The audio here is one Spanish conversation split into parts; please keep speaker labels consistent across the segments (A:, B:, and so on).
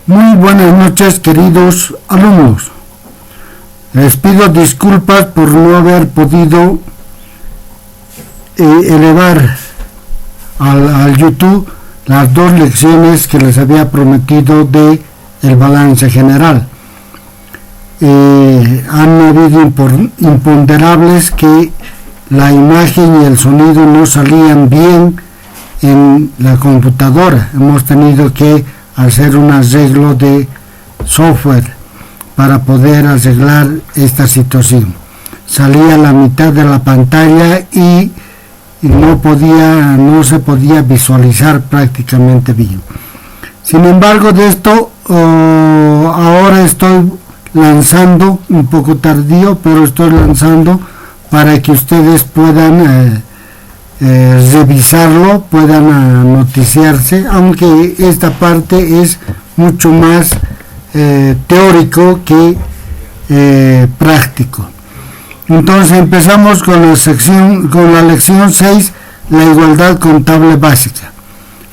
A: Muy buenas noches, queridos alumnos. Les pido disculpas por no haber podido elevar al YouTube las dos lecciones que les había prometido de el balance general. Han habido imponderables que la imagen y el sonido no salían bien en la computadora. Hemos tenido que hacer un arreglo de software para poder arreglar esta situación. Salía la mitad de la pantalla y no se podía visualizar prácticamente bien. Sin embargo, de esto ahora estoy lanzando, un poco tardío, pero estoy lanzando para que ustedes puedan revisarlo, puedan noticiarse, aunque esta parte es mucho más teórico que práctico. Entonces empezamos con la lección 6, la igualdad contable básica.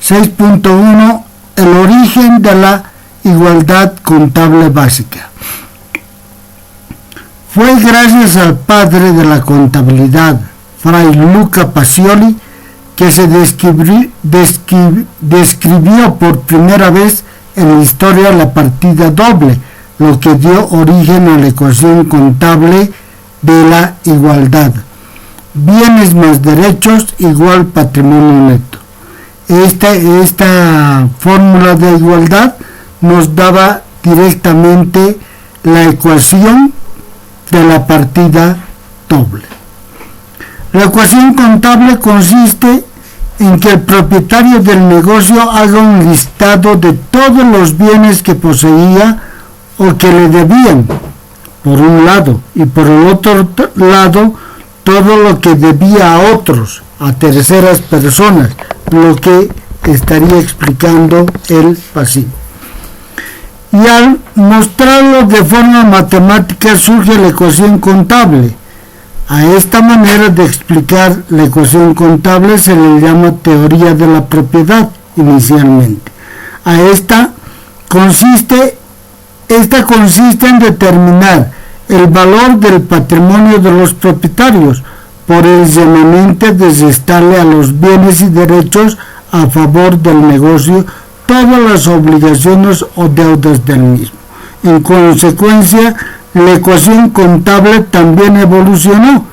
A: 6.1, el origen de la igualdad contable básica. Fue gracias al padre de la contabilidad, Fray Luca Pacioli, que se describió por primera vez en la historia la partida doble, lo que dio origen a la ecuación contable de la igualdad. Bienes más derechos igual patrimonio neto. Esta fórmula de igualdad nos daba directamente la ecuación de la partida doble. La ecuación contable consiste en que el propietario del negocio haga un listado de todos los bienes que poseía o que le debían, por un lado, y por el otro lado, todo lo que debía a otros, a terceras personas, lo que estaría explicando el pasivo. Y al mostrarlo de forma matemática surge la ecuación contable. A esta manera de explicar la ecuación contable se le llama teoría de la propiedad inicialmente. Esta consiste en determinar el valor del patrimonio de los propietarios por el remanente de restarle a los bienes y derechos a favor del negocio todas las obligaciones o deudas del mismo. En consecuencia, la ecuación contable también evolucionó,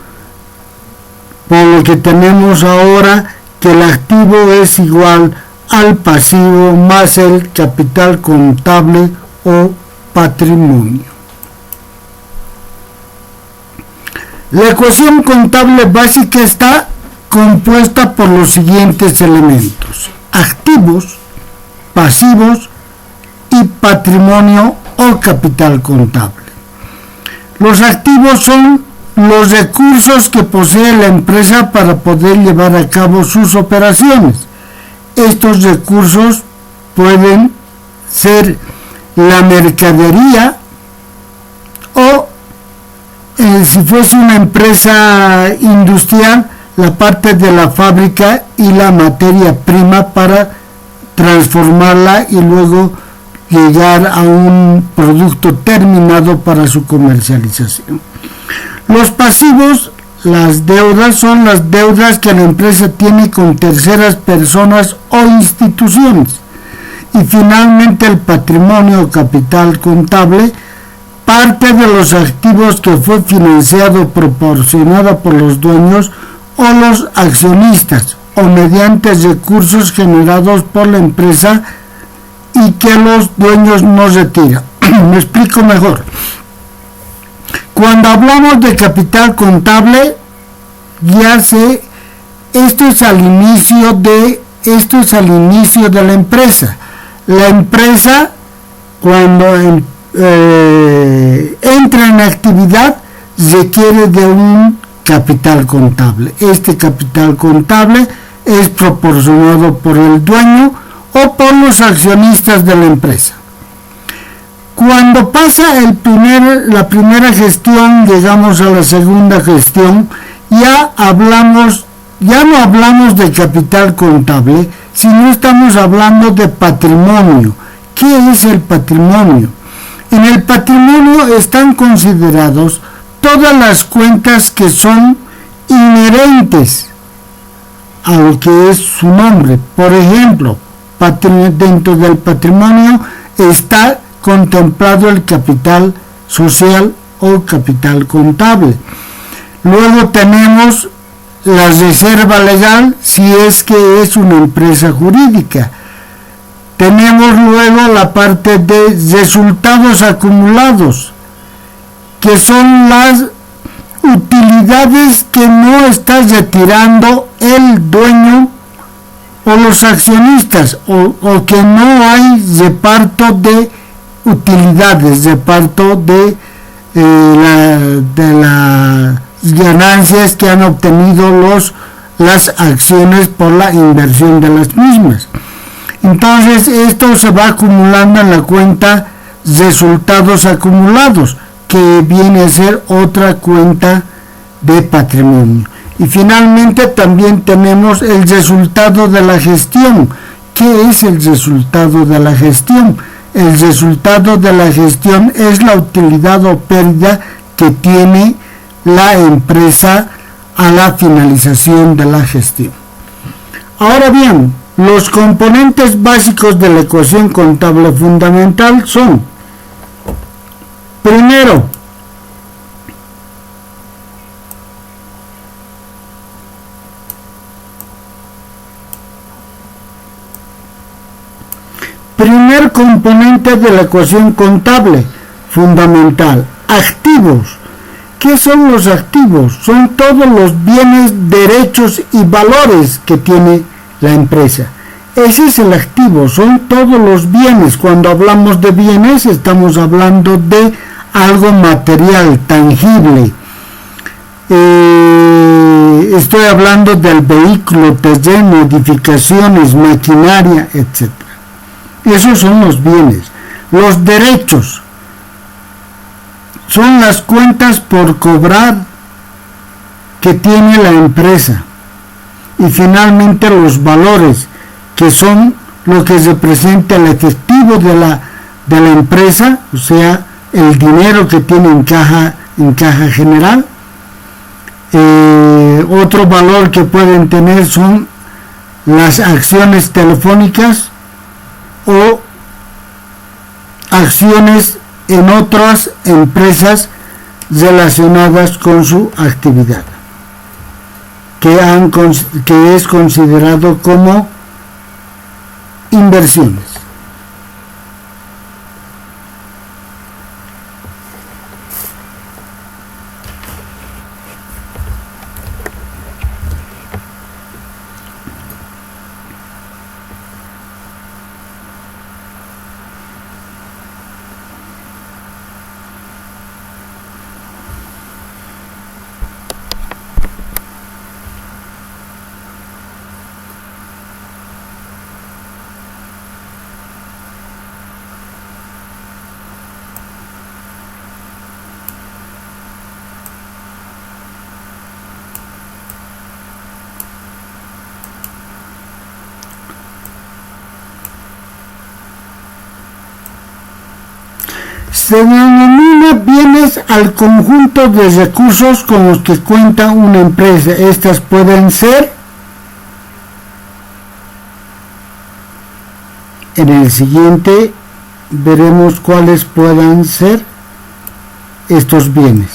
A: por lo que tenemos ahora que el activo es igual al pasivo más el capital contable o patrimonio. La ecuación contable básica está compuesta por los siguientes elementos: activos, pasivos y patrimonio o capital contable. Los activos son los recursos que posee la empresa para poder llevar a cabo sus operaciones. Estos recursos pueden ser la mercadería o, si fuese una empresa industrial, la parte de la fábrica y la materia prima para transformarla y luego llegar a un producto terminado para su comercialización. Los pasivos, las deudas, son las deudas que la empresa tiene con terceras personas o instituciones. Y finalmente el patrimonio o capital contable, parte de los activos que fue financiado proporcionada por los dueños o los accionistas o mediante recursos generados por la empresa y que los dueños no retiran. Me explico mejor. Cuando hablamos de capital contable, esto es al inicio de la empresa. La empresa, cuando entra en actividad, requiere de un capital contable. Este capital contable es proporcionado por el dueño o por los accionistas de la empresa. Cuando pasa la primera gestión, llegamos a la segunda gestión, ya no hablamos de capital contable, sino estamos hablando de patrimonio, que ¿qué es el patrimonio? En el patrimonio están considerados todas las cuentas que son inherentes a lo que es su nombre. Por ejemplo, dentro del patrimonio está contemplado el capital social o capital contable. Luego tenemos la reserva legal, si es que es una empresa jurídica. Tenemos luego la parte de resultados acumulados, que son las utilidades que no está retirando el dueño o los accionistas, o que no hay reparto de utilidades, reparto de las ganancias que han obtenido las acciones por la inversión de las mismas. Entonces esto se va acumulando en la cuenta resultados acumulados, que viene a ser otra cuenta de patrimonio. Y finalmente también tenemos el resultado de la gestión. ¿Qué es el resultado de la gestión? El resultado de la gestión es la utilidad o pérdida que tiene la empresa a la finalización de la gestión. Ahora bien, los componentes básicos de la ecuación contable fundamental son: primero, primer componente de la ecuación contable fundamental, activos. ¿Qué son los activos? Son todos los bienes, derechos y valores que tiene la empresa. Ese es el activo, son todos los bienes. Cuando hablamos de bienes estamos hablando de algo material, tangible. Estoy hablando del vehículo, terreno, edificaciones, maquinaria, etc. Esos son los bienes. Los derechos son las cuentas por cobrar que tiene la empresa. Y finalmente los valores, que son lo que representa el efectivo de la empresa, o sea, el dinero que tiene en caja general. Otro valor que pueden tener son las acciones telefónicas o acciones en otras empresas relacionadas con su actividad, que es considerado como inversiones. Se denomina bienes al conjunto de recursos con los que cuenta una empresa. Estas pueden ser, en el siguiente veremos cuáles puedan ser estos bienes.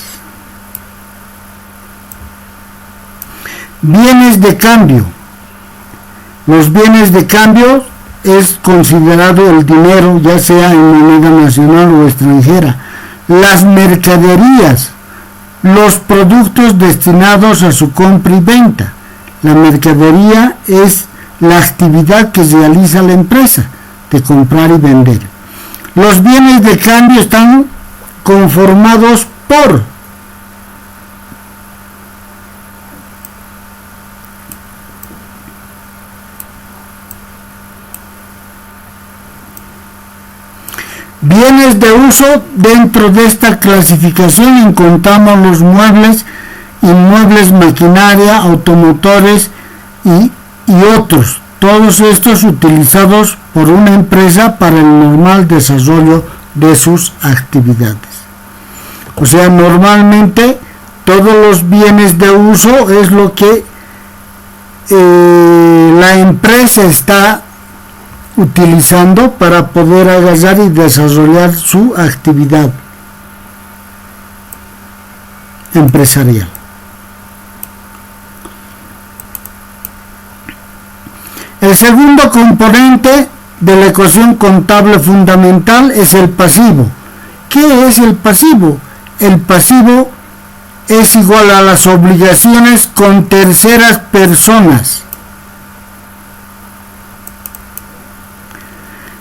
A: Bienes de cambio. Los bienes de cambio es considerado el dinero, ya sea en moneda nacional o extranjera. Las mercaderías, los productos destinados a su compra y venta. La mercadería es la actividad que realiza la empresa de comprar y vender. Los bienes de cambio están conformados por bienes de uso. Dentro de esta clasificación encontramos los muebles, inmuebles, maquinaria, automotores y otros. todos estos utilizados por una empresa para el normal desarrollo de sus actividades. O sea, normalmente todos los bienes de uso es lo que la empresa está utilizando para poder agarrar y desarrollar su actividad empresarial. El segundo componente de la ecuación contable fundamental es el pasivo. ¿Qué es el pasivo? El pasivo es igual a las obligaciones con terceras personas.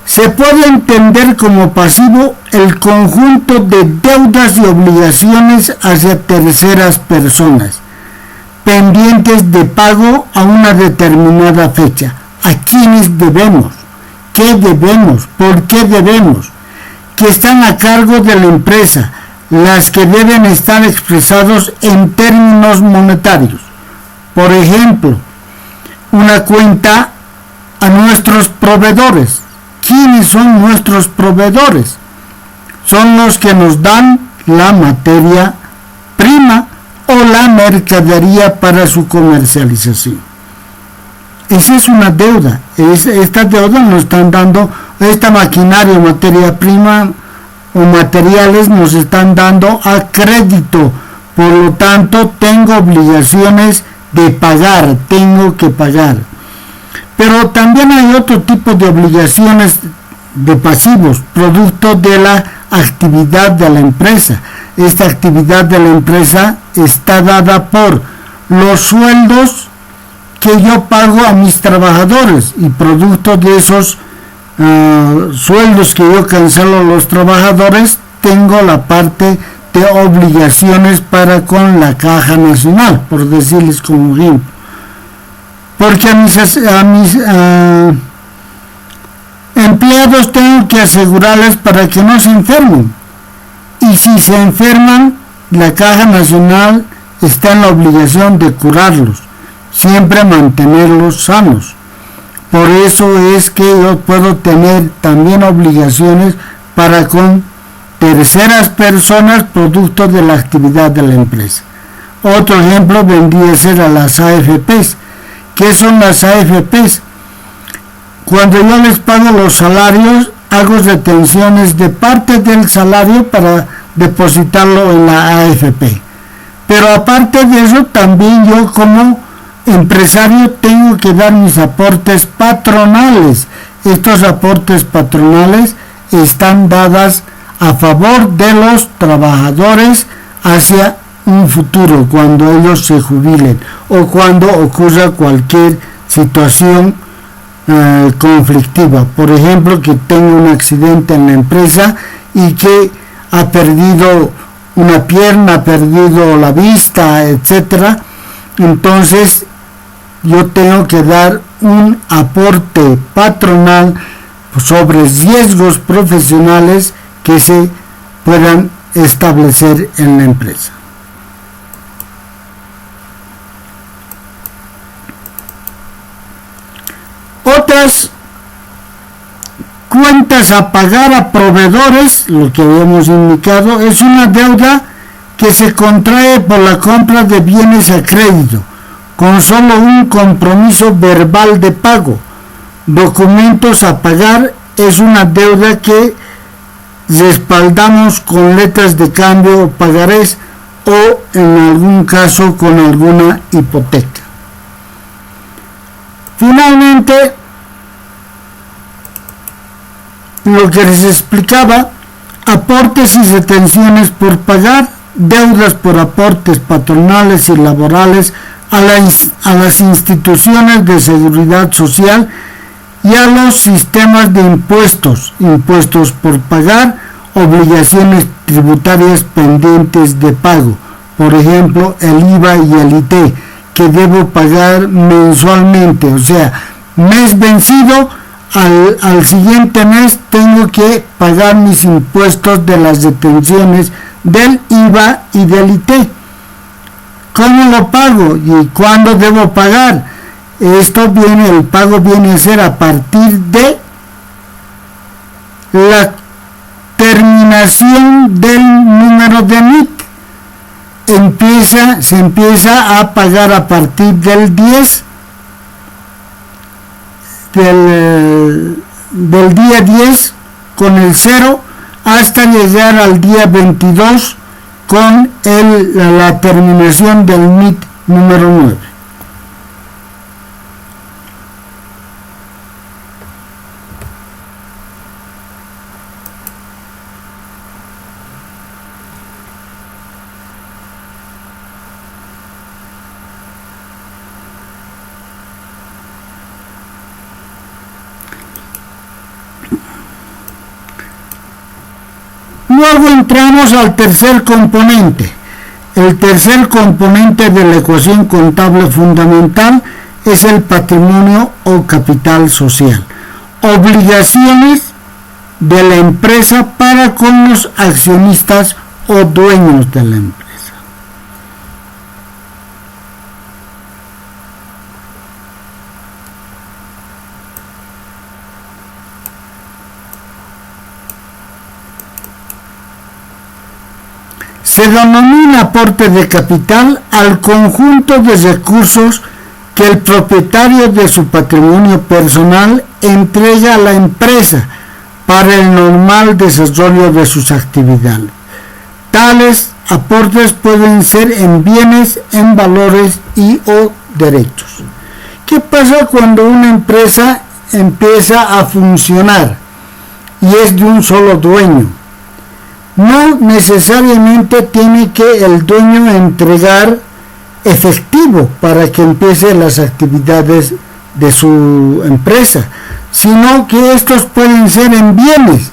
A: Se puede entender como pasivo el conjunto de deudas y obligaciones hacia terceras personas, pendientes de pago a una determinada fecha. ¿A quiénes debemos? ¿Qué debemos? ¿Por qué debemos? Que están a cargo de la empresa, las que deben estar expresados en términos monetarios. Por ejemplo, una cuenta a nuestros proveedores. ¿Quiénes son nuestros proveedores? Son los que nos dan la materia prima o la mercadería para su comercialización. Esa es una deuda. Esta deuda nos están dando, esta maquinaria, materia prima o materiales nos están dando a crédito. Por lo tanto, tengo obligaciones de pagar, tengo que pagar. Pero también hay otro tipo de obligaciones de pasivos, producto de la actividad de la empresa. Esta actividad de la empresa está dada por los sueldos que yo pago a mis trabajadores, y producto de esos sueldos que yo cancelo a los trabajadores, tengo la parte de obligaciones para con la Caja Nacional, por decirles como ejemplo. Porque a mis empleados tengo que asegurarles para que no se enfermen. Y si se enferman, la Caja Nacional está en la obligación de curarlos, siempre mantenerlos sanos. Por eso es que yo puedo tener también obligaciones para con terceras personas producto de la actividad de la empresa. Otro ejemplo vendría a ser a las AFPs. ¿Qué son las AFPs? Cuando yo les pago los salarios, hago retenciones de parte del salario para depositarlo en la AFP. Pero aparte de eso, también yo como empresario tengo que dar mis aportes patronales. Estos aportes patronales están dadas a favor de los trabajadores hacia un futuro, cuando ellos se jubilen o cuando ocurra cualquier situación conflictiva. Por ejemplo, que tenga un accidente en la empresa y que ha perdido una pierna, ha perdido la vista, etcétera. Entonces yo tengo que dar un aporte patronal sobre riesgos profesionales que se puedan establecer en la empresa. Otras cuentas a pagar a proveedores, lo que habíamos indicado, es una deuda que se contrae por la compra de bienes a crédito, con solo un compromiso verbal de pago. Documentos a pagar es una deuda que respaldamos con letras de cambio o pagarés, o en algún caso con alguna hipoteca. Finalmente, lo que les explicaba, aportes y retenciones por pagar, deudas por aportes patronales y laborales a las instituciones de seguridad social y a los sistemas de impuestos, impuestos por pagar, obligaciones tributarias pendientes de pago, por ejemplo el IVA y el IT, que debo pagar mensualmente, o sea, mes vencido, al siguiente mes tengo que pagar mis impuestos de las retenciones del IVA y del IT. ¿Cómo lo pago y cuándo debo pagar? el pago viene a ser a partir de la terminación del número de NIT. Se empieza a pagar a partir del 10 del día 10 con el 0 hasta llegar al día 22 con la terminación del NIT número 9. Luego entramos al tercer componente. El tercer componente de la ecuación contable fundamental es el patrimonio o capital social. Obligaciones de la empresa para con los accionistas o dueños de la empresa. Se denomina aporte de capital al conjunto de recursos que el propietario de su patrimonio personal entrega a la empresa para el normal desarrollo de sus actividades. Tales aportes pueden ser en bienes, en valores y o derechos. ¿Qué pasa cuando una empresa empieza a funcionar y es de un solo dueño? No necesariamente tiene que el dueño entregar efectivo para que empiece las actividades de su empresa, sino que estos pueden ser en bienes.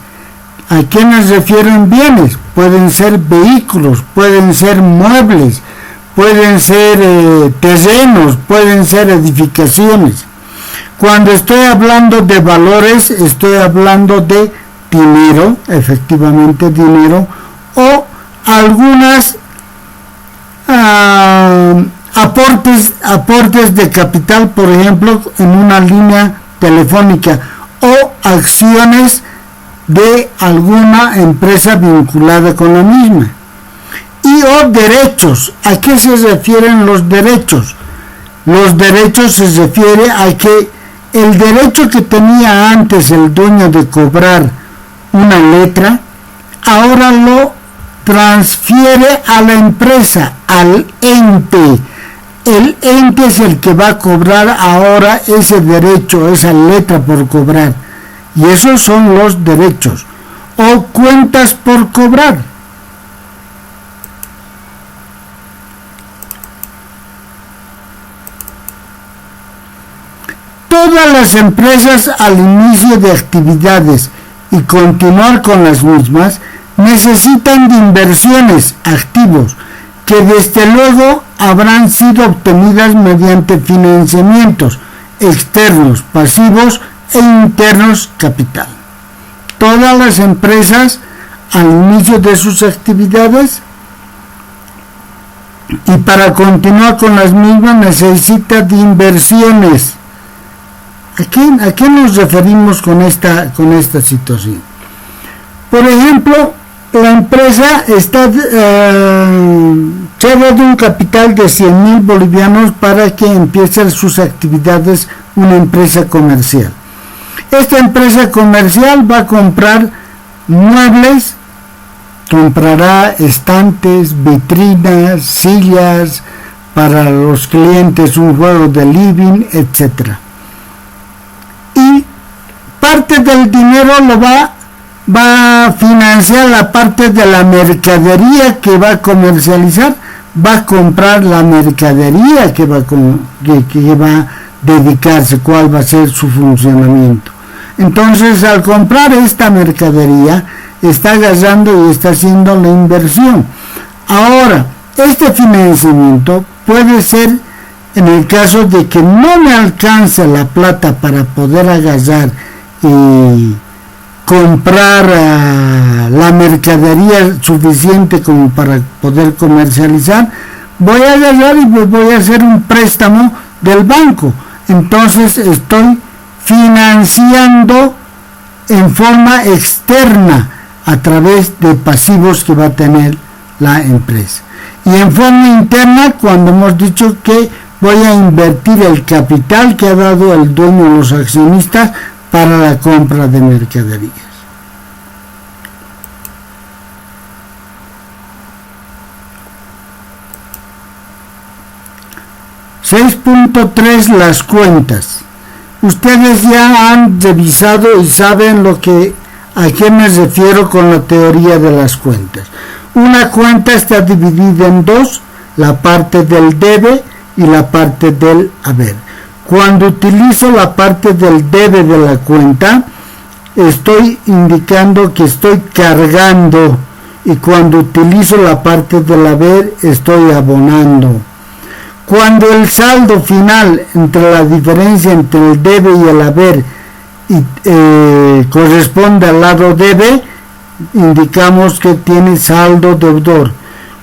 A: ¿A qué me refiero en bienes? Pueden ser vehículos, pueden ser muebles, pueden ser terrenos, pueden ser edificaciones. Cuando estoy hablando de valores, estoy hablando de dinero, efectivamente dinero, o algunas aportes de capital, por ejemplo, en una línea telefónica, o acciones de alguna empresa vinculada con la misma. Y o derechos. ¿A qué se refieren los derechos? Los derechos se refiere a que el derecho que tenía antes el dueño de cobrar una letra, ahora lo transfiere a la empresa, al ente. El ente es el que va a cobrar ahora ese derecho, esa letra por cobrar. Y esos son los derechos. O cuentas por cobrar. Todas las empresas al inicio de actividades y continuar con las mismas necesitan de inversiones, activos, que desde luego habrán sido obtenidas mediante financiamientos externos, pasivos e internos, capital. Todas las empresas al inicio de sus actividades y para continuar con las mismas necesitan de inversiones. ¿A qué nos referimos con esta situación? Por ejemplo, la empresa está lleva de un capital de 100,000 bolivianos para que empiece sus actividades una empresa comercial. Esta empresa comercial va a comprar muebles, comprará estantes, vitrinas, sillas para los clientes, un juego de living, etcétera. Y parte del dinero lo va a financiar la parte de la mercadería que va a comercializar, va a comprar la mercadería que va a dedicarse, cuál va a ser su funcionamiento. Entonces, al comprar esta mercadería, está gastando y está haciendo la inversión. Ahora, este financiamiento puede ser en el caso de que no me alcance la plata para poder agarrar y comprar la mercadería suficiente como para poder comercializar, voy a agarrar y voy a hacer un préstamo del banco. entonces estoy financiando en forma externa a través de pasivos que va a tener la empresa. Y en forma interna, cuando hemos dicho que voy a invertir el capital que ha dado el dueño o los accionistas para la compra de mercaderías. .3 Las cuentas. Ustedes ya han revisado y saben a qué me refiero con la teoría de las cuentas. Una cuenta está dividida en dos, la parte del debe y la parte del haber. Cuando utilizo la parte del debe de la cuenta, estoy indicando que estoy cargando, y cuando utilizo la parte del haber, estoy abonando. Cuando el saldo final entre la diferencia entre el debe y el haber corresponde al lado debe, indicamos que tiene saldo deudor.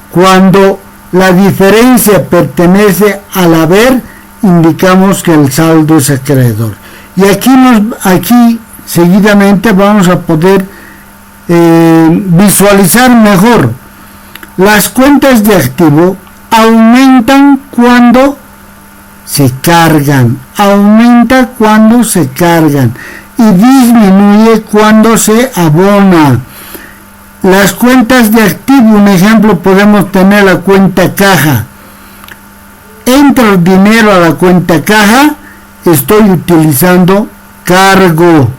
A: Cuando la diferencia pertenece al haber, indicamos que el saldo es acreedor. Y aquí seguidamente vamos a poder visualizar mejor. Las cuentas de activo aumentan cuando se cargan, aumenta cuando se cargan y disminuye cuando se abona. Las cuentas de activo, un ejemplo, podemos tener la cuenta caja. Entra el dinero a la cuenta caja, estoy utilizando cargo.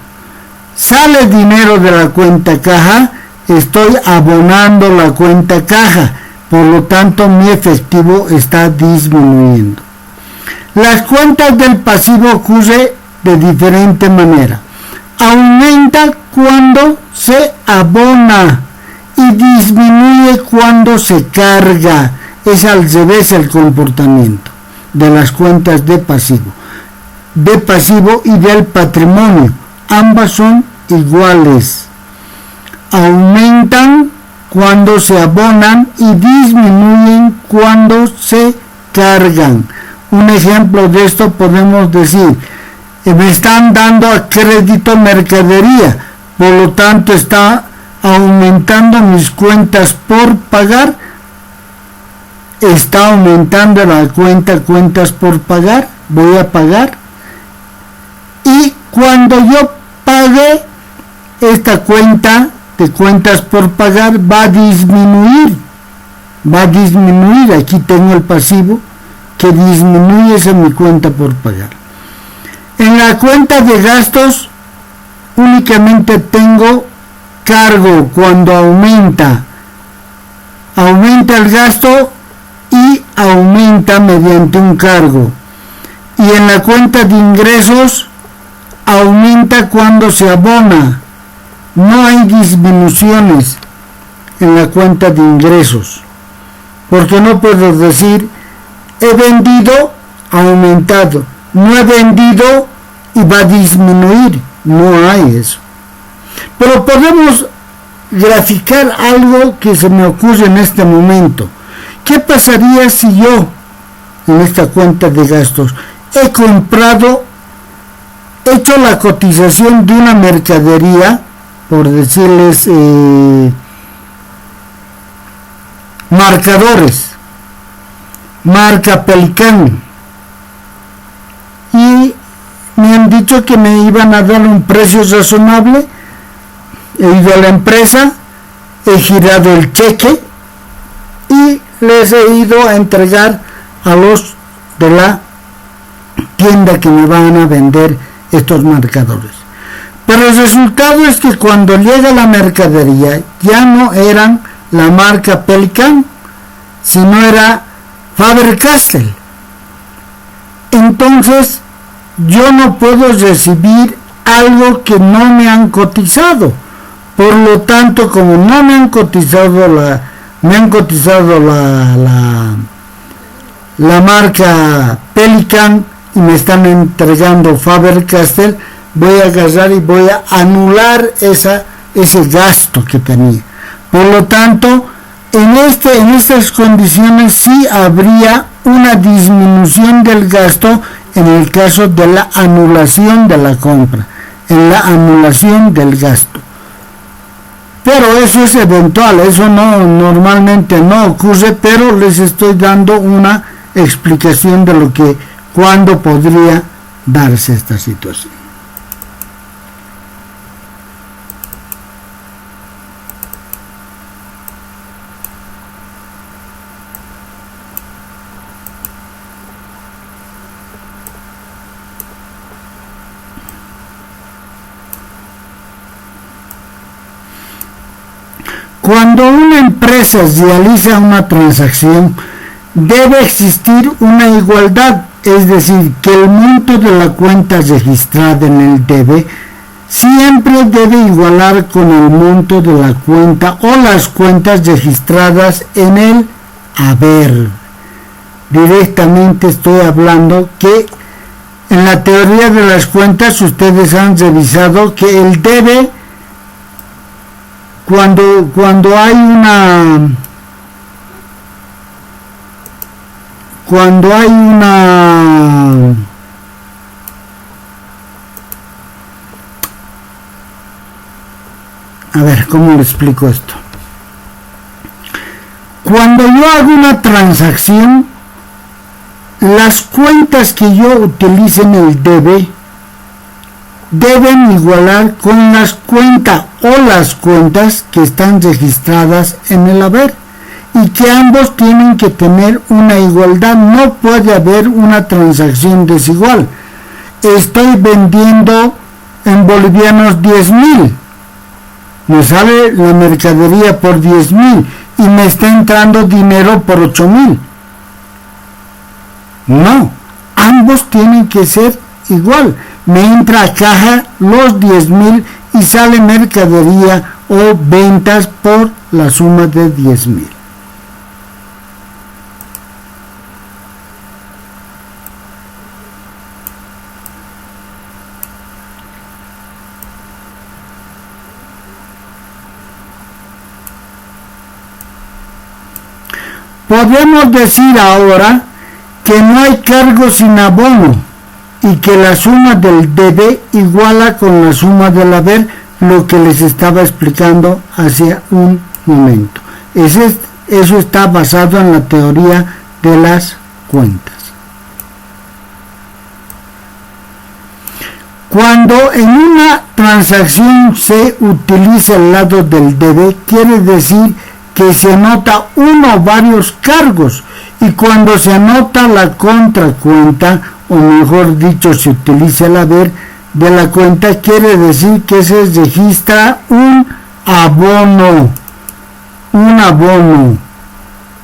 A: Sale dinero de la cuenta caja, estoy abonando la cuenta caja. Por lo tanto, mi efectivo está disminuyendo. Las cuentas del pasivo ocurre de diferente manera. Aumenta cuando se abona y disminuye cuando se carga. Es al revés el comportamiento de las cuentas de pasivo y del patrimonio. Ambas son iguales. Aumentan cuando se abonan y disminuyen cuando se cargan. Un ejemplo de esto podemos decir, me están dando a crédito mercadería, por lo tanto está aumentando mis cuentas por pagar, está aumentando la cuentas por pagar, voy a pagar, y cuando yo pague, esta cuenta de cuentas por pagar va a disminuir, aquí tengo el pasivo que disminuye en mi cuenta por pagar. En la cuenta de gastos únicamente tengo cargo cuando aumenta el gasto y aumenta mediante un cargo. Y en la cuenta de ingresos aumenta cuando se abona. No hay disminuciones en la cuenta de ingresos, porque no puedo decir he vendido, ha aumentado, no he vendido y va a disminuir. No hay eso. Pero podemos graficar algo que se me ocurre en este momento. ¿Qué pasaría si yo en esta cuenta de gastos he hecho la cotización de una mercadería, por decirles marcadores, marca Pelicán, y me han dicho que me iban a dar un precio razonable? He ido a la empresa, he girado el cheque y les he ido a entregar a los de la tienda que me van a vender estos marcadores. Pero el resultado es que cuando llega la mercadería ya no eran la marca Pelican, sino era Faber-Castell. Entonces yo no puedo recibir algo que no me han cotizado. Por lo tanto, como no me han cotizado la marca Pelican y me están entregando Faber-Castell, voy a agarrar y voy a anular ese gasto que tenía. Por lo tanto, en estas condiciones sí habría una disminución del gasto en el caso de la anulación de la compra, en la anulación del gasto. Pero eso es eventual, eso normalmente no ocurre, pero les estoy dando una explicación de lo que, cuándo podría darse esta situación. Cuando una empresa realiza una transacción, debe existir una igualdad, es decir, que el monto de la cuenta registrada en el debe siempre debe igualar con el monto de la cuenta o las cuentas registradas en el haber. Directamente estoy hablando que en la teoría de las cuentas ustedes han revisado que el debe, cuando hay una a ver, ¿cómo le explico esto? Cuando yo hago una transacción, las cuentas que yo utilice en el debe deben igualar con las cuentas o las cuentas que están registradas en el haber, y que ambos tienen que tener una igualdad. No puede haber una transacción desigual. Estoy vendiendo en bolivianos 10.000, me sale la mercadería por 10.000 y me está entrando dinero por 8.000. No, ambos tienen que ser igual. Me entra a caja los 10.000 y sale mercadería o ventas por la suma de 10.000. Podemos decir ahora que no hay cargo sin abono y que la suma del debe iguala con la suma del haber, lo que les estaba explicando hace un momento. Eso está basado en la teoría de las cuentas. Cuando en una transacción se utiliza el lado del debe, quiere decir que se anota uno o varios cargos, y cuando se anota la contracuenta, o mejor dicho, se utiliza el haber de la cuenta, quiere decir que se registra un abono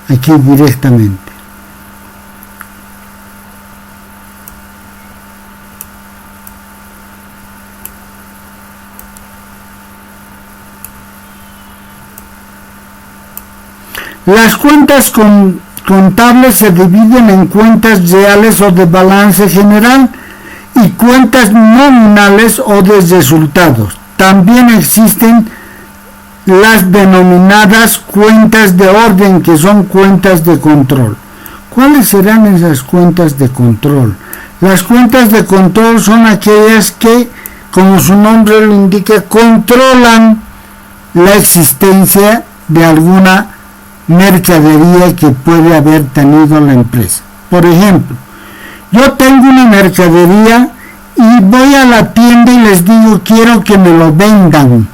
A: aquí directamente. Las cuentas contables se dividen en cuentas reales o de balance general y cuentas nominales o de resultados. También existen las denominadas cuentas de orden, que son cuentas de control. ¿Cuáles serán esas cuentas de control? Las cuentas de control son aquellas que, como su nombre lo indica, controlan la existencia de alguna mercadería que puede haber tenido la empresa. Por ejemplo, yo tengo una mercadería y voy a la tienda y les digo, quiero que me lo vendan.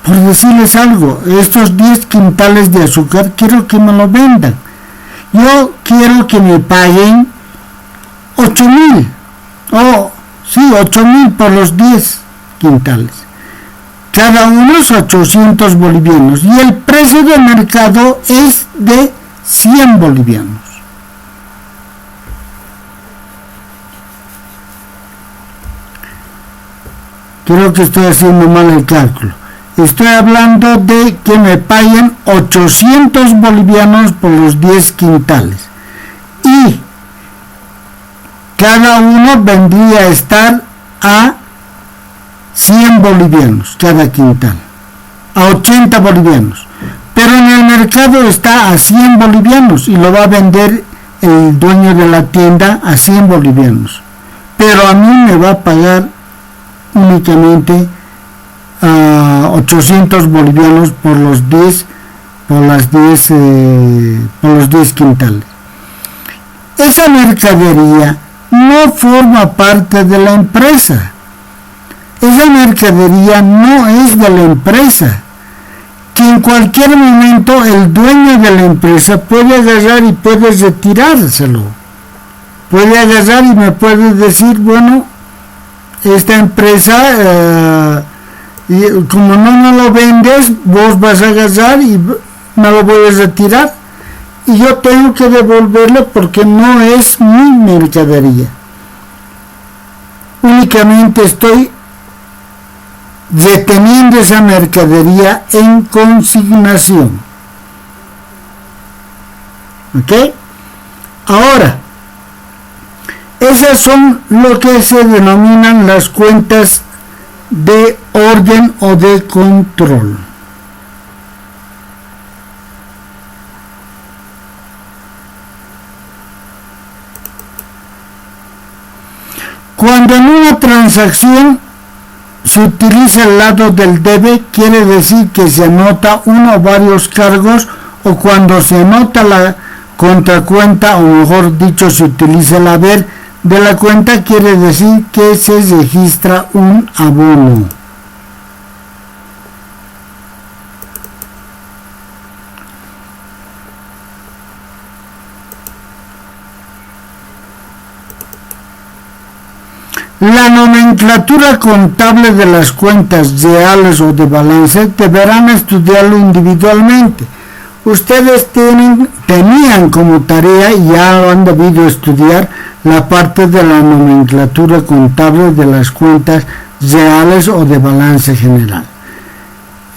A: Por decirles algo, estos 10 quintales de azúcar quiero que me lo vendan. Yo quiero que me paguen 8.000, 8.000 por los 10 quintales. Cada uno es 800 bolivianos y el precio de mercado es de 100 bolivianos. Creo que estoy haciendo mal el cálculo. Estoy hablando de que me paguen 800 bolivianos por los 10 quintales. Y cada uno vendría a estar a 100 bolivianos cada quintal, a 80 bolivianos. Pero en el mercado está a 100 bolivianos y lo va a vender el dueño de la tienda a 100 bolivianos, pero a mí me va a pagar únicamente 800 bolivianos por los 10 quintales. Esa mercadería no forma parte de la empresa. Esa mercadería no es de la empresa, que en cualquier momento el dueño de la empresa puede agarrar y puede retirárselo. Puede agarrar y me puede decir, bueno, esta empresa, como no me lo vendes, vos vas a agarrar y me lo voy a retirar. Y yo tengo que devolverlo porque no es mi mercadería. Únicamente estoy deteniendo esa mercadería en consignación. ¿Ok? Ahora, esas son lo que se denominan las cuentas de orden o de control. Cuando en una transacción se utiliza el lado del debe, quiere decir que se anota uno o varios cargos, o cuando se anota la contracuenta, o mejor dicho, se utiliza el haber de la cuenta, quiere decir que se registra un abono. La nomenclatura contable de las cuentas reales o de balance deberán estudiarlo individualmente. Ustedes tenían como tarea, y ya lo han debido estudiar, la parte de la nomenclatura contable de las cuentas reales o de balance general.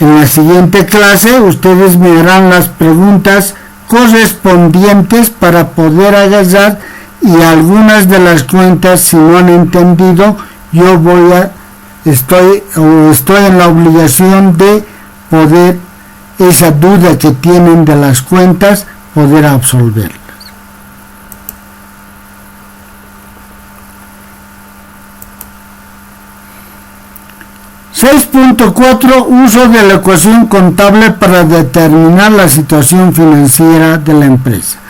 A: En la siguiente clase ustedes me harán las preguntas correspondientes para poder agarrar, y algunas de las cuentas, si no han entendido, yo estoy en la obligación de poder, esa duda que tienen de las cuentas, poder absolverlas. (6.4) Uso de la ecuación contable para determinar la situación financiera de la empresa.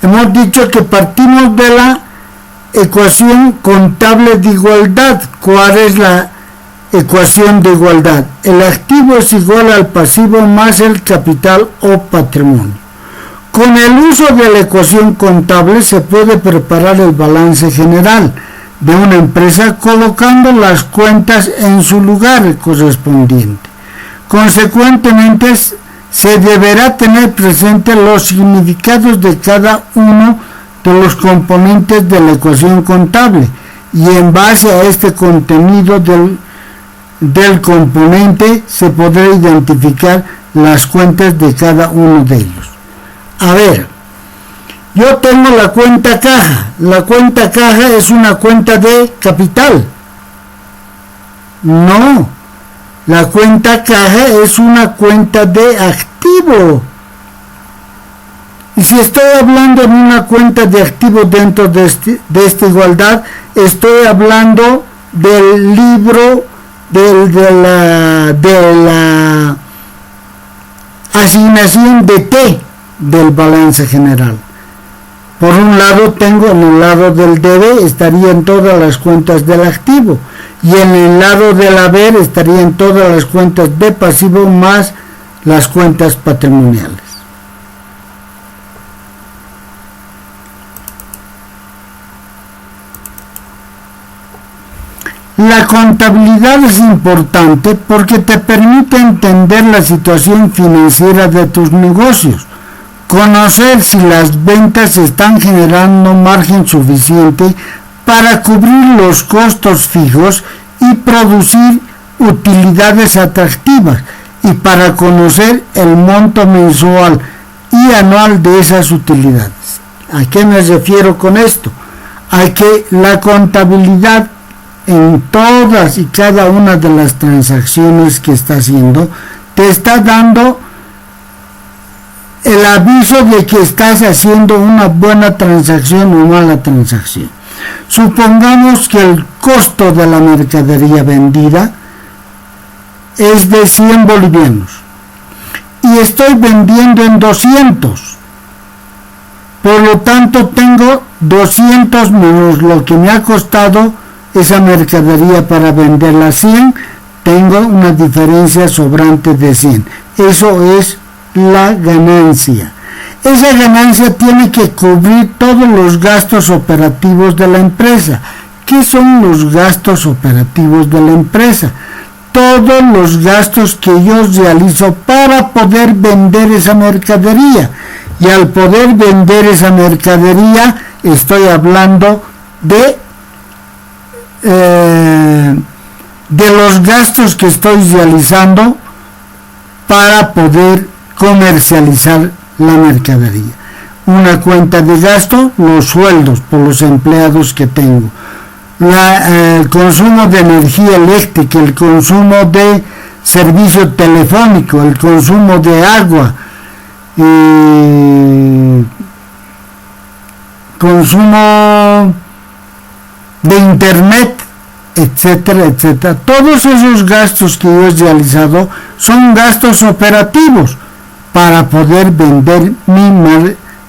A: Hemos dicho que partimos de la ecuación contable de igualdad. ¿Cuál es la ecuación de igualdad? El activo es igual al pasivo más el capital o patrimonio. Con el uso de la ecuación contable se puede preparar el balance general de una empresa colocando las cuentas en su lugar correspondiente. Consecuentemente, se deberá tener presente los significados de cada uno de los componentes de la ecuación contable, y en base a este contenido del componente se podrá identificar las cuentas de cada uno de ellos. A ver, yo tengo la cuenta caja. La cuenta caja es una cuenta de capital. No. La cuenta caja es una cuenta de activo. Y si estoy hablando de una cuenta de activo dentro de esta igualdad, estoy hablando del libro de la asignación de T del balance general. Por un lado tengo, en el lado del debe estarían todas las cuentas del activo, y en el lado del haber estarían todas las cuentas de pasivo más las cuentas patrimoniales. La contabilidad es importante porque te permite entender la situación financiera de tus negocios, conocer si las ventas están generando margen suficiente para cubrir los costos fijos y producir utilidades atractivas, y para conocer el monto mensual y anual de esas utilidades. ¿A qué me refiero con esto? A que la contabilidad en todas y cada una de las transacciones que está haciendo te está dando el aviso de que estás haciendo una buena transacción o mala transacción. Supongamos que el costo de la mercadería vendida es de 100 bolivianos y estoy vendiendo en 200. Por lo tanto, tengo 200 menos lo que me ha costado esa mercadería para venderla a 100, tengo una diferencia sobrante de 100. Eso es la ganancia. Esa ganancia tiene que cubrir todos los gastos operativos de la empresa. ¿Qué son los gastos operativos de la empresa? Todos los gastos que yo realizo para poder vender esa mercadería. Y al poder vender esa mercadería, estoy hablando de los gastos que estoy realizando para poder comercializar la mercadería. Una cuenta de gasto, los sueldos por los empleados que tengo, el consumo de energía eléctrica, el consumo de servicio telefónico, el consumo de agua, consumo de internet, etcétera, etcétera. Todos esos gastos que yo he realizado son gastos operativos para poder vender mi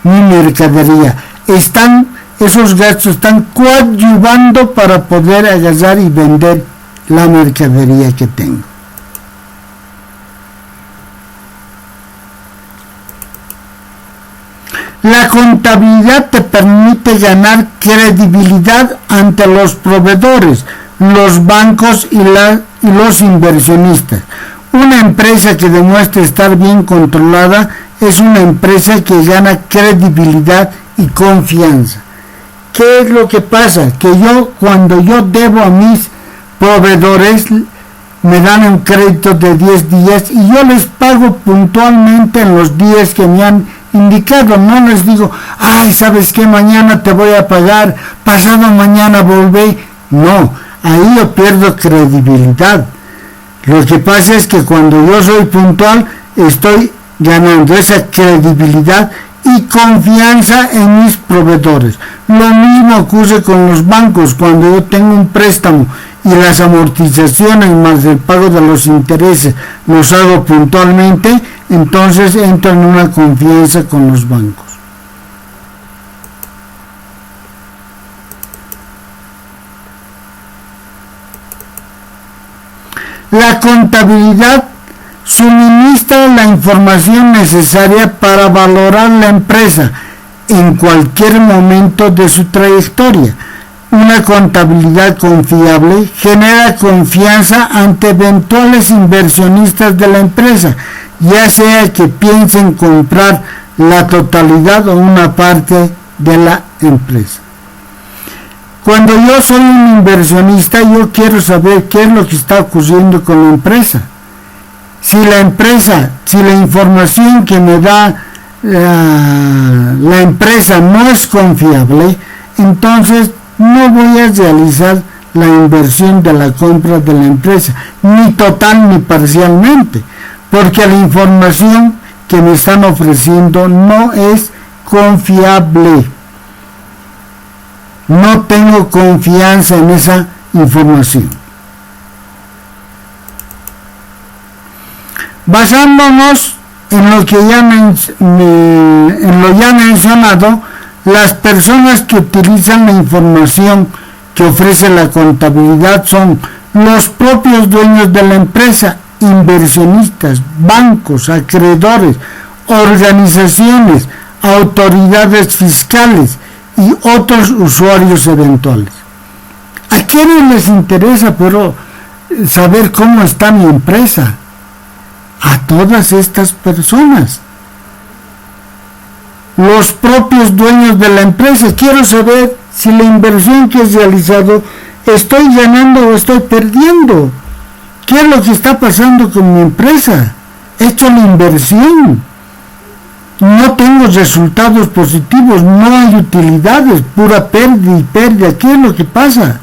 A: mercadería. Esos gastos están coadyuvando para poder agarrar y vender la mercadería que tengo. La contabilidad te permite ganar credibilidad ante los proveedores, los bancos y los inversionistas. Una empresa que demuestre estar bien controlada es una empresa que gana credibilidad y confianza. ¿Qué es lo que pasa? Que cuando yo debo a mis proveedores, me dan un crédito de 10 días y yo les pago puntualmente en los días que me han indicado. No les digo, ay, ¿sabes qué? Mañana te voy a pagar, pasado mañana volvé. No, ahí yo pierdo credibilidad. Lo que pasa es que cuando yo soy puntual, estoy ganando esa credibilidad y confianza en mis proveedores. Lo mismo ocurre con los bancos. Cuando yo tengo un préstamo y las amortizaciones más el pago de los intereses los hago puntualmente, entonces entro en una confianza con los bancos. La contabilidad suministra la información necesaria para valorar la empresa en cualquier momento de su trayectoria. Una contabilidad confiable genera confianza ante eventuales inversionistas de la empresa, ya sea que piensen comprar la totalidad o una parte de la empresa. Cuando yo soy un inversionista, yo quiero saber qué es lo que está ocurriendo con la empresa. Si la información que me da la empresa no es confiable, entonces no voy a realizar la inversión de la compra de la empresa, ni total ni parcialmente, porque la información que me están ofreciendo no es confiable. No tengo confianza en esa información. Basándonos en lo que ya mencionado, las personas que utilizan la información que ofrece la contabilidad son los propios dueños de la empresa, inversionistas, bancos, acreedores, organizaciones, autoridades fiscales y otros usuarios eventuales. ¿A quiénes les interesa pero saber cómo está mi empresa? A todas estas personas. Los propios dueños de la empresa. Quiero saber si la inversión que he realizado estoy ganando o estoy perdiendo. ¿Qué es lo que está pasando con mi empresa? He hecho la inversión. No tengo resultados positivos, no hay utilidades, pura pérdida y pérdida. ¿Qué es lo que pasa?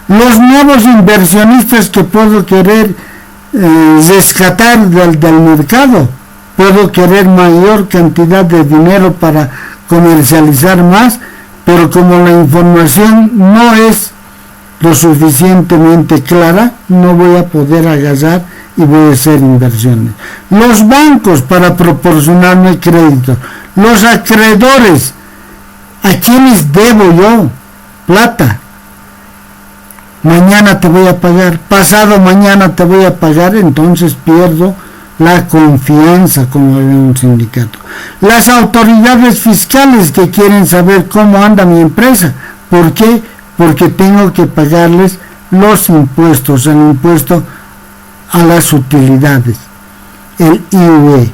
A: Los nuevos inversionistas que puedo querer rescatar del mercado, puedo querer mayor cantidad de dinero para comercializar más, pero como la información no es lo suficientemente clara, no voy a poder agarrar y voy a hacer inversiones. Los bancos para proporcionarme créditos, los acreedores, ¿a quiénes debo yo plata? Mañana te voy a pagar, pasado mañana te voy a pagar, entonces pierdo la confianza como en un sindicato. Las autoridades fiscales que quieren saber cómo anda mi empresa. ¿Por qué? Porque tengo que pagarles los impuestos, el impuesto a las utilidades, el IUE.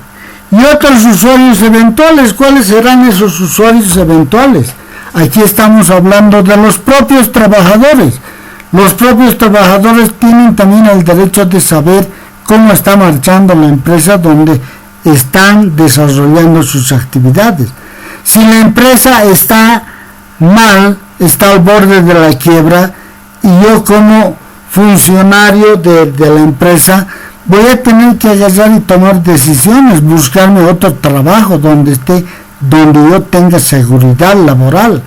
A: Y otros usuarios eventuales. ¿Cuáles serán esos usuarios eventuales? Aquí estamos hablando de los propios trabajadores. Los propios trabajadores tienen también el derecho de saber cómo está marchando la empresa donde están desarrollando sus actividades. Si la empresa está mal, está al borde de la quiebra, y yo como funcionario de la empresa voy a tener que agarrar y tomar decisiones, buscarme otro trabajo donde yo tenga seguridad laboral.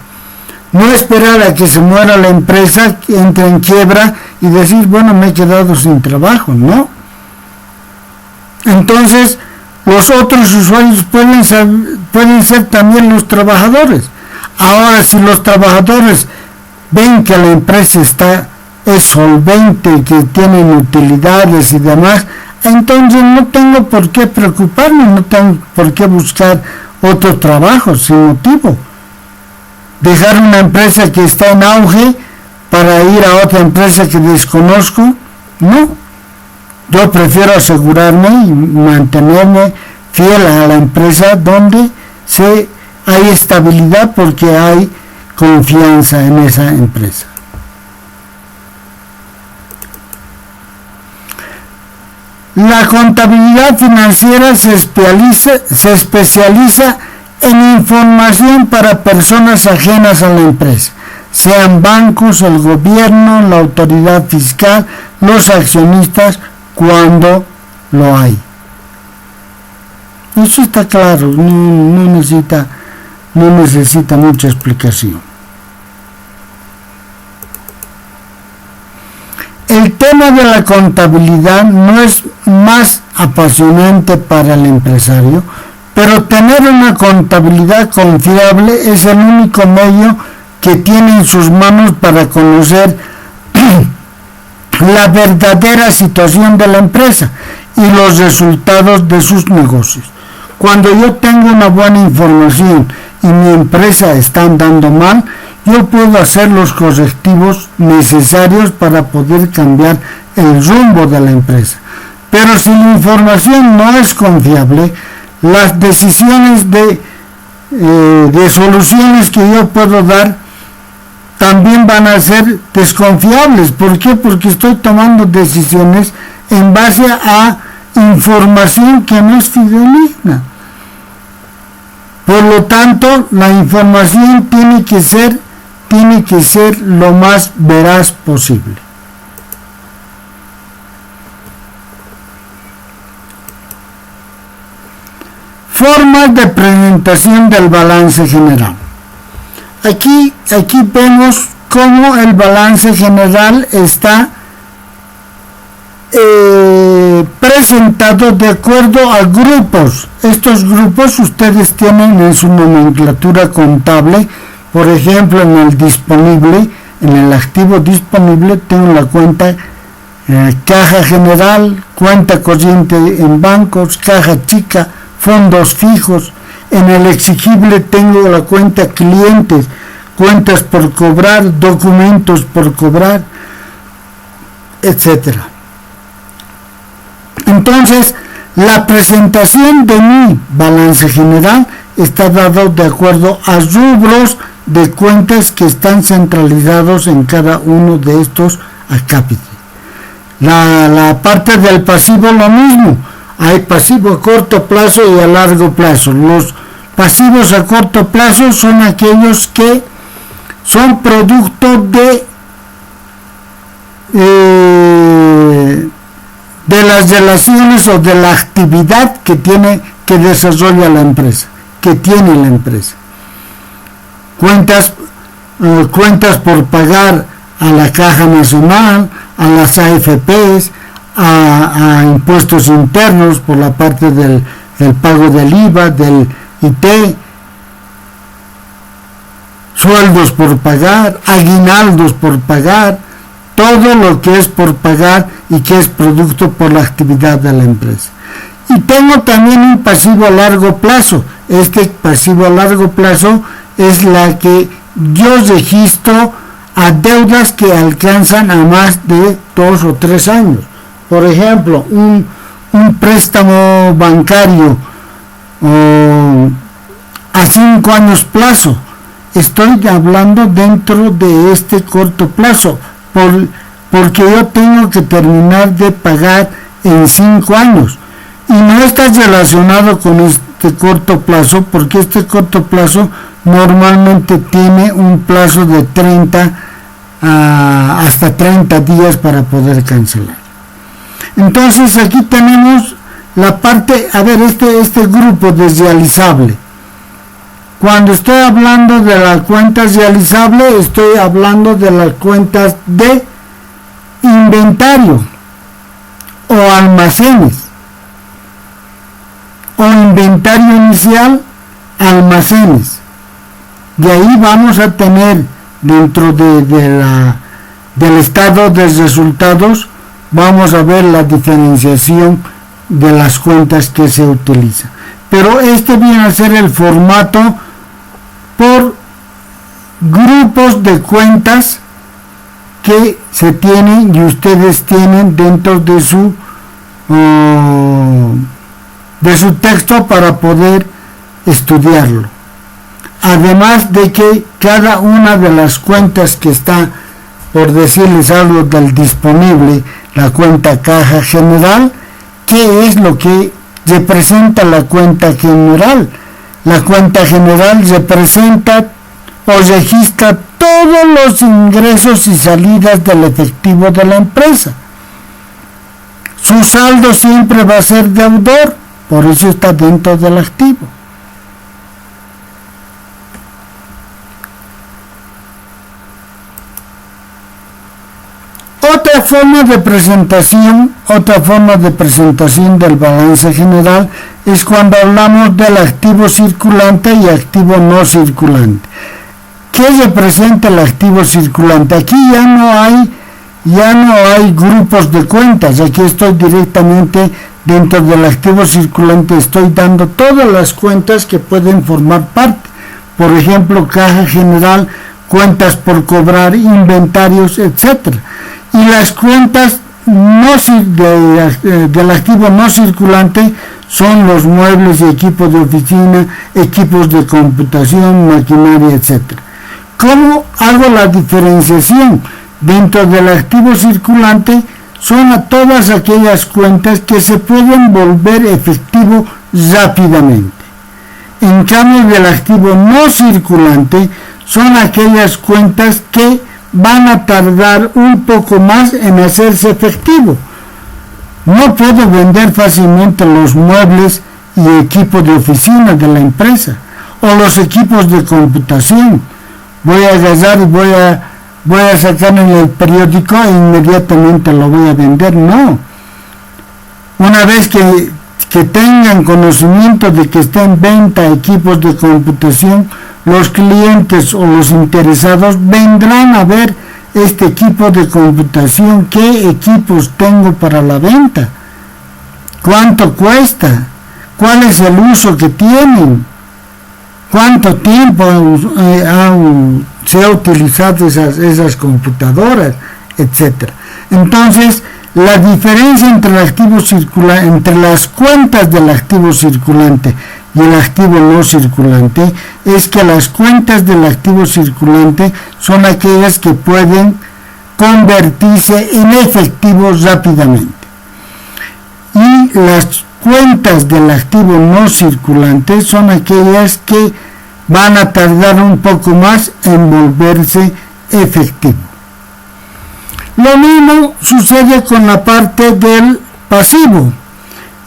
A: No esperar a que se muera la empresa, que entre en quiebra y decir, bueno, me he quedado sin trabajo, ¿no? Entonces, los otros usuarios pueden ser también los trabajadores. Ahora, si los trabajadores ven que la empresa es solvente, que tienen utilidades y demás, entonces no tengo por qué preocuparme, no tengo por qué buscar otro trabajo sin motivo. Dejar una empresa que está en auge para ir a otra empresa que desconozco, no. Yo prefiero asegurarme y mantenerme fiel a la empresa donde hay estabilidad, porque hay confianza en esa empresa. La contabilidad financiera se especializa en información para personas ajenas a la empresa, sean bancos, el gobierno, la autoridad fiscal, los accionistas, cuando lo hay. Eso está claro, no necesita mucha explicación. El tema de la contabilidad no es más apasionante para el empresario, pero tener una contabilidad confiable es el único medio que tiene en sus manos para conocer la verdadera situación de la empresa y los resultados de sus negocios. Cuando yo tengo una buena información y mi empresa está andando mal, yo puedo hacer los correctivos necesarios para poder cambiar el rumbo de la empresa. Pero si la información no es confiable, las decisiones de soluciones que yo puedo dar también van a ser desconfiables. ¿Por qué? Porque estoy tomando decisiones en base a información que no es fidedigna. Por lo tanto, la información tiene que ser lo más veraz posible. Formas de presentación del balance general. Aquí vemos cómo el balance general está presentado de acuerdo a grupos. Estos grupos ustedes tienen en su nomenclatura contable. Por ejemplo, en el activo disponible tengo la cuenta caja general, cuenta corriente en bancos, caja chica, fondos fijos. En el exigible tengo la cuenta clientes, cuentas por cobrar, documentos por cobrar, etc. Entonces, la presentación de mi balance general está dado de acuerdo a rubros de cuentas que están centralizados en cada uno de estos acápites. La parte del pasivo, lo mismo. Hay pasivo a corto plazo y a largo plazo. Los pasivos a corto plazo son aquellos que son producto de las relaciones o de la actividad que tiene que desarrolla la empresa, que tiene la empresa. Cuentas por pagar a la Caja Nacional, a las AFPs, a impuestos internos por la parte del pago del IVA, del IT, sueldos por pagar, aguinaldos por pagar, todo lo que es por pagar y que es producto por la actividad de la empresa. Y tengo también un pasivo a largo plazo. Este pasivo a largo plazo es la que yo registro a deudas que alcanzan a más de 2 o 3 años. Por ejemplo, un préstamo bancario a 5 años plazo. Estoy hablando dentro de este corto plazo, porque yo tengo que terminar de pagar en 5 años. Y no está relacionado con este corto plazo, porque este corto plazo normalmente tiene un plazo de 30 hasta 30 días para poder cancelar. Entonces aquí tenemos la parte, este grupo desrealizable. Cuando estoy hablando de las cuentas realizables, estoy hablando de las cuentas de inventario o almacenes, o inventario inicial, almacenes. De ahí vamos a tener dentro del estado de resultados, vamos a ver la diferenciación de las cuentas que se utilizan. Pero este viene a ser el formato por grupos de cuentas que se tienen y ustedes tienen dentro de su texto para poder estudiarlo. Además de que cada una de las cuentas que está, por decirles algo del disponible, la cuenta caja general, ¿qué es lo que representa la cuenta general? La cuenta general representa o registra todos los ingresos y salidas del efectivo de la empresa. Su saldo siempre va a ser deudor, por eso está dentro del activo. Otra forma de presentación del balance general es cuando hablamos del activo circulante y activo no circulante. ¿Qué representa el activo circulante? Aquí ya no hay grupos de cuentas. Aquí estoy directamente dentro del activo circulante, estoy dando todas las cuentas que pueden formar parte. Por ejemplo, caja general, cuentas por cobrar, inventarios, etcétera. Y las cuentas del activo no circulante son los muebles y equipos de oficina, equipos de computación, maquinaria, etc. ¿Cómo hago la diferenciación? Dentro del activo circulante son a todas aquellas cuentas que se pueden volver efectivo rápidamente. En cambio, del activo no circulante son aquellas cuentas que van a tardar un poco más en hacerse efectivo. No puedo vender fácilmente los muebles y equipos de oficina de la empresa o los equipos de computación. Voy a agarrar y voy a sacar en el periódico e inmediatamente lo voy a vender. No. Una vez que tengan conocimiento de que está en venta equipos de computación, los clientes o los interesados vendrán a ver este equipo de computación, qué equipos tengo para la venta, cuánto cuesta, cuál es el uso que tienen, cuánto tiempo se ha utilizado esas computadoras, etc. Entonces, la diferencia entre el activo circulante, entre las cuentas del activo circulante y el activo no circulante, es que las cuentas del activo circulante son aquellas que pueden convertirse en efectivo rápidamente. Y las cuentas del activo no circulante son aquellas que van a tardar un poco más en volverse efectivo. Lo mismo sucede con la parte del pasivo.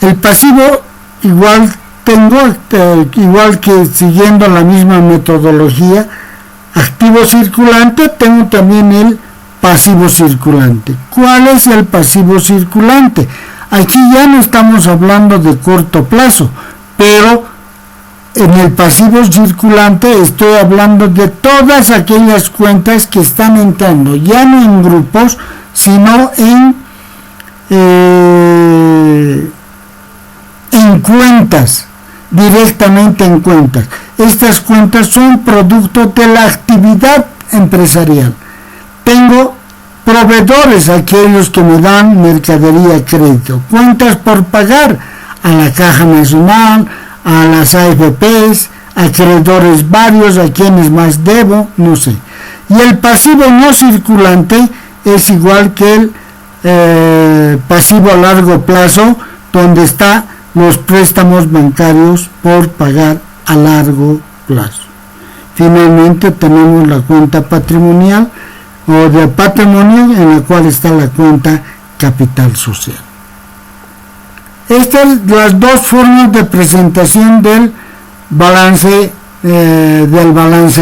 A: El pasivo igual tengo, igual que siguiendo la misma metodología, activo circulante, tengo también el pasivo circulante. ¿Cuál es el pasivo circulante? Aquí ya no estamos hablando de corto plazo, pero en el pasivo circulante estoy hablando de todas aquellas cuentas que están entrando, ya no en grupos, sino en cuentas, directamente en cuentas. Estas cuentas son producto de la actividad empresarial. Tengo proveedores, aquellos que me dan mercadería a crédito, cuentas por pagar a la Caja Nacional, a las AFPs, acreedores varios, a quienes más debo, no sé. Y el pasivo no circulante es igual que el pasivo a largo plazo, donde está los préstamos bancarios por pagar a largo plazo. Finalmente tenemos la cuenta patrimonial o de patrimonio, en la cual está la cuenta capital social. Estas son las dos formas de presentación del balance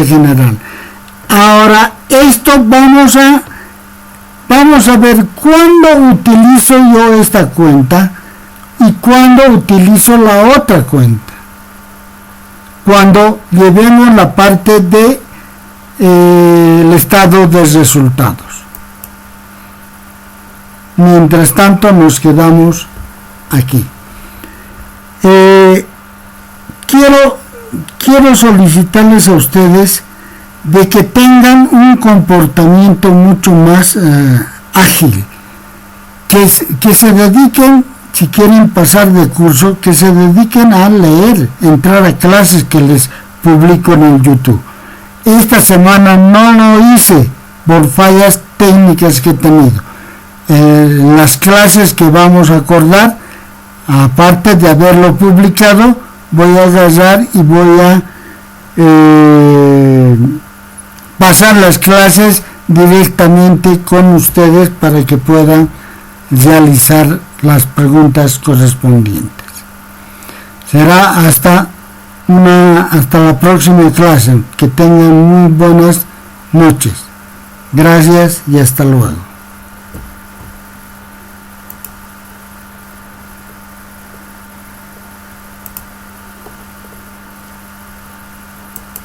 A: general. Ahora, esto vamos a ver cuándo utilizo yo esta cuenta y cuándo utilizo la otra cuenta. Cuando llevemos la parte de el estado de resultados. Mientras tanto nos quedamos aquí. Quiero solicitarles a ustedes de que tengan un comportamiento mucho más ágil, que se dediquen, si quieren pasar de curso, que se dediquen a leer, entrar a clases que les publico en el YouTube. Esta semana no lo hice por fallas técnicas que he tenido. Las clases que vamos a acordar, aparte de haberlo publicado, voy a agarrar y voy a pasar las clases directamente con ustedes para que puedan realizar las preguntas correspondientes. Será hasta la próxima clase. Que tengan muy buenas noches. Gracias y hasta luego.